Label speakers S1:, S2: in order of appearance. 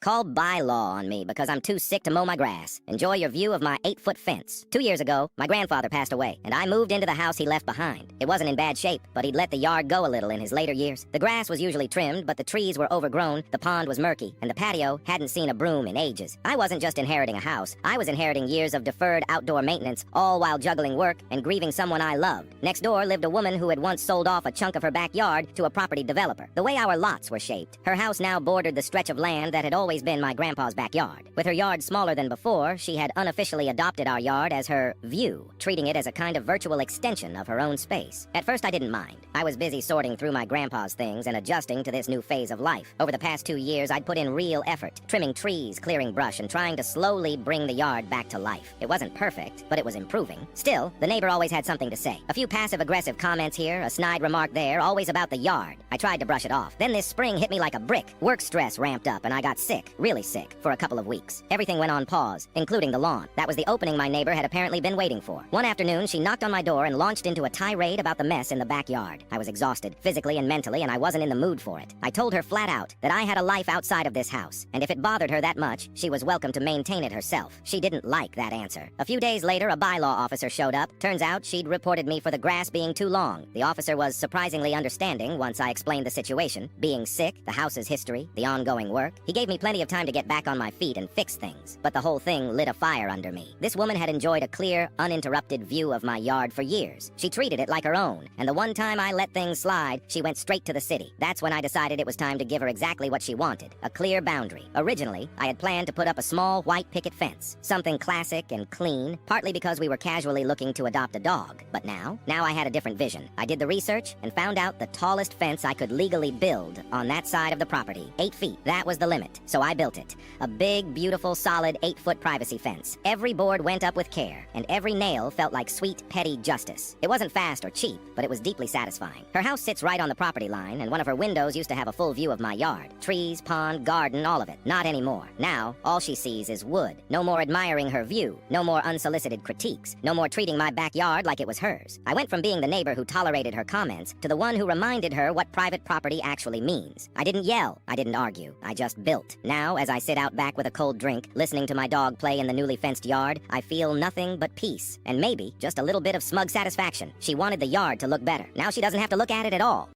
S1: Call Bylaw on me because I'm too sick to mow my grass. Enjoy your view of my 8-foot fence. 2 years ago, my grandfather passed away, and I moved into the house he left behind. It wasn't in bad shape, but he'd let the yard go a little in his later years. The grass was usually trimmed, but the trees were overgrown, the pond was murky, and the patio hadn't seen a broom in ages. I wasn't just inheriting a house, I was inheriting years of deferred outdoor maintenance, all while juggling work and grieving someone I loved. Next door lived a woman who had once sold off a chunk of her backyard to a property developer. The way our lots were shaped, her house now bordered the stretch of land that had always been my grandpa's backyard. With her yard smaller than before, she had unofficially adopted our yard as her view, treating it as a kind of virtual extension of her own space. At first I didn't mind. I was busy sorting through my grandpa's things and adjusting to this new phase of life. Over the past 2 years, I'd put in real effort, trimming trees, clearing brush, and trying to slowly bring the yard back to life. It wasn't perfect, but it was improving. Still, the neighbor always had something to say. A few passive-aggressive comments here, a snide remark there, always about the yard. I tried to brush it off. Then this spring hit me like a brick. Work stress ramped up and I got sick, really sick, for a couple of weeks. Everything went on pause, including the lawn. That was the opening my neighbor had apparently been waiting for. One afternoon, she knocked on my door and launched into a tirade about the mess in the backyard. I was exhausted, physically and mentally, and I wasn't in the mood for it. I told her flat out that I had a life outside of this house, and if it bothered her that much, she was welcome to maintain it herself. She didn't like that answer. A few days later, a bylaw officer showed up. Turns out she'd reported me for the grass being too long. The officer was surprisingly understanding once I explained the situation. Being sick, the house's history, the ongoing work. He gave me plenty of time to get back on my feet and fix things. But the whole thing lit a fire under me. This woman had enjoyed a clear, uninterrupted view of my yard for years. She treated it like her own, and the one time I let things slide, she went straight to the city. That's when I decided it was time to give her exactly what she wanted, a clear boundary. Originally, I had planned to put up a small white picket fence, something classic and clean, partly because we were casually looking to adopt a dog. But now I had a different vision. I did the research and found out the tallest fence I could legally build on that side of the property. 8 feet, that was the limit, so I built it. A big, beautiful, solid 8-foot privacy fence. Every board went up with care, and every nail felt like sweet, petty justice. It wasn't fast or cheap, but it was deeply satisfying. Her house sits right on the property line, and one of her windows used to have a full view of my yard. Trees, pond, garden, all of it. Not anymore. Now, all she sees is wood. No more admiring her view. No more unsolicited critiques. No more treating my backyard like it was hers. I went from being the neighbor who tolerated her comments to the one who reminded her what private property actually means. I didn't yell. I didn't argue. I just built. Now, as I sit out back with a cold drink, listening to my dog play in the newly fenced yard, I feel nothing but peace. And maybe just a little bit of smug satisfaction. She wanted the yard to look better. Now she doesn't have to look at it at all.